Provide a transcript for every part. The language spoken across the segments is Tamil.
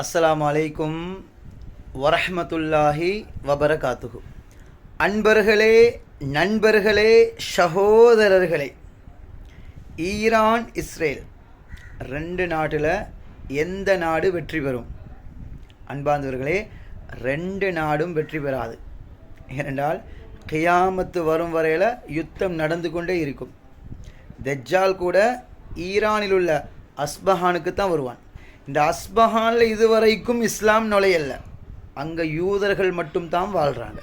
அஸ்ஸலாமு அலைக்கும் வரஹ்மத்துல்லாஹி வபரகாத்துஹு. அன்பர்களே, நண்பர்களே, சகோதரர்களே, ஈரான் இஸ்ரேல் ரெண்டு நாட்டில் எந்த நாடு வெற்றி பெறும்? அன்பார்ந்தவர்களே, ரெண்டு நாடும் வெற்றி பெறாது. ஏனென்றால் கியாமத்து வரும் வரையில் யுத்தம் நடந்து கொண்டே இருக்கும். தஜ்ஜால் கூட ஈரானில் உள்ள அஸ்பஹானுக்கு தான் வருவான். இந்த அஸ்பஹானில் இதுவரைக்கும் இஸ்லாம் நுழையல்ல, அங்கே யூதர்கள் மட்டும்தான் வாழ்கிறாங்க.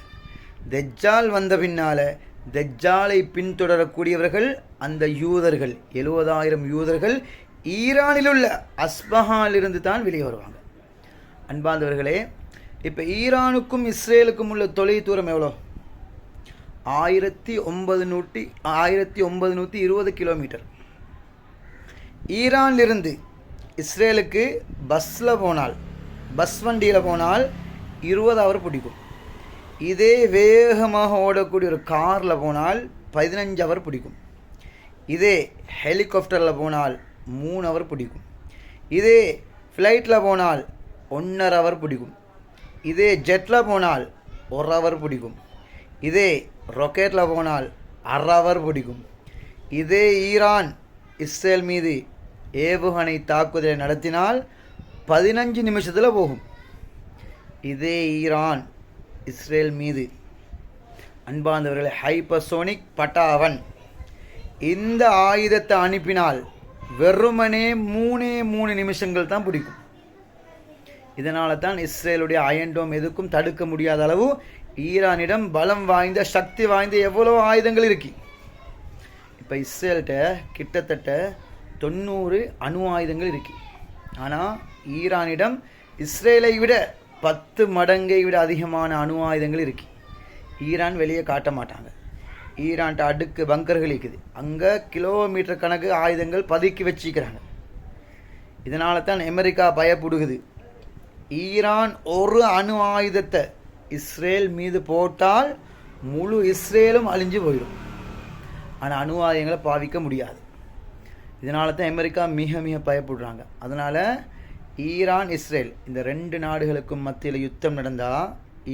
தஜ்ஜால் வந்த பின்னால் தஜ்ஜாலை பின்தொடரக்கூடியவர்கள் அந்த யூதர்கள், 70,000 யூதர்கள் ஈரானில் உள்ள அஸ்பஹானிலிருந்து தான் வெளியே வருவாங்க. அன்பார்ந்தவர்களே, இப்போ ஈரானுக்கும் இஸ்ரேலுக்கும் உள்ள தொலை தூரம் எவ்வளோ? 1920 கிலோமீட்டர். ஈரானிலிருந்து இஸ்ரேலுக்கு பஸ்ஸில் போனால், பஸ் வண்டியில் போனால் 20 ஹவர் பிடிக்கும். இதே வேகமாக ஓடக்கூடிய ஒரு காரில் போனால் 15 ஹவர் பிடிக்கும். இதே ஹெலிகாப்டரில் போனால் 3 ஹவர் பிடிக்கும். இதே ஃப்ளைட்டில் போனால் 1.5 ஹவர் பிடிக்கும். இதே ஜெட்டில் போனால் 1 ஹவர் பிடிக்கும். இதே ராக்கெட்டில் போனால் 1/2 ஹவர் பிடிக்கும். இதே ஈரான் இஸ்ரேல் மீது ஏவுகணை தாக்குதலை நடத்தினால் 15 நிமிஷத்தில் போகும். இதே ஈரான் இஸ்ரேல் மீது, அன்பார்ந்தவர்களை, ஹைப்பர்சோனிக் பட்டாவன் இந்த ஆயுதத்தை அனுப்பினால் வெறுமனே 3 நிமிஷங்கள் தான் பிடிக்கும். இதனால தான் இஸ்ரேலுடைய அயன்டோம் எதுக்கும் தடுக்க முடியாத அளவு ஈரானிடம் பலம் வாய்ந்த, சக்தி வாய்ந்த எவ்வளோ ஆயுதங்கள் இருக்கு. இப்போ இஸ்ரேல்கிட்ட கிட்டத்தட்ட 90 அணு ஆயுதங்கள் இருக்கு. ஆனால் ஈரானிடம் இஸ்ரேலை விட 10 மடங்கை விட அதிகமான அணு ஆயுதங்கள் இருக்கு. ஈரான் வெளியே காட்ட மாட்டாங்க. ஈரான்கிட்ட அடுக்கு பங்கர்கள் இருக்குது, அங்கே கிலோமீட்டர் கணக்கு ஆயுதங்கள் பதுக்கி வச்சுக்கிறாங்க. இதனால தான் அமெரிக்கா பயப்படுகுது. ஈரான் ஒரு அணு ஆயுதத்தை இஸ்ரேல் மீது போட்டால் முழு இஸ்ரேலும் அழிஞ்சு போயிடும். ஆனால் அணு ஆயுதங்களை பாவிக்க முடியாது. இதனால தான் அமெரிக்கா மிக மிக பயப்படுறாங்க. அதனால் ஈரான் இஸ்ரேல் இந்த ரெண்டு நாடுகளுக்கும் மத்தியில் யுத்தம் நடந்தால்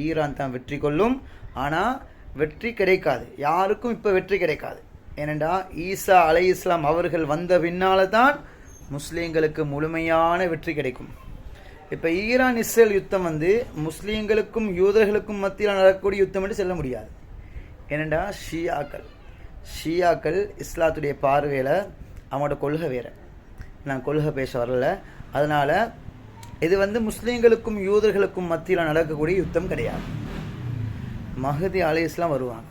ஈரான் தான் வெற்றி கொள்ளும். ஆனால் வெற்றி கிடைக்காது, யாருக்கும் இப்போ வெற்றி கிடைக்காது. ஏனென்றால் ஈசா அலைஹிஸ்ஸலாம் அவர்கள் வந்த பின்னால் தான் முஸ்லீம்களுக்கு முழுமையான வெற்றி கிடைக்கும். இப்போ ஈரான் இஸ்ரேல் யுத்தம் முஸ்லீம்களுக்கும் யூதர்களுக்கும் மத்தியில் நடக்கக்கூடிய யுத்தம் என்று சொல்ல முடியாது. ஏனென்றால் ஷியாக்கள் இஸ்லாத்துடைய பார்வையில் அவங்களோட கொள்கை வேறு. நான் கொள்கை பேச வரல. அதனால் இது முஸ்லீம்களுக்கும் யூதர்களுக்கும் மத்தியில் நடக்கக்கூடிய யுத்தம் கிடையாது. மஹதி அலைஹிஸ்ஸலாம் வருவாங்க.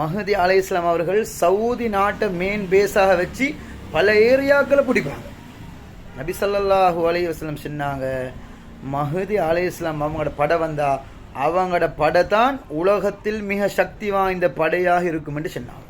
மஹதி அலைஹிஸ்ஸலாம் அவர்கள் சவுதி நாட்டை மெயின் பேஸாக வச்சு பல ஏரியாக்களை பிடிப்பாங்க. நபி ஸல்லல்லாஹு அலைஹி வஸல்லம் சொன்னாங்க, மஹதி அலைஹிஸ்ஸலாம் அவங்களோட படை வந்தால் அவங்களோட படை தான் உலகத்தில் மிக சக்தி வாய்ந்த படையாக இருக்கும் என்று சொன்னாங்க.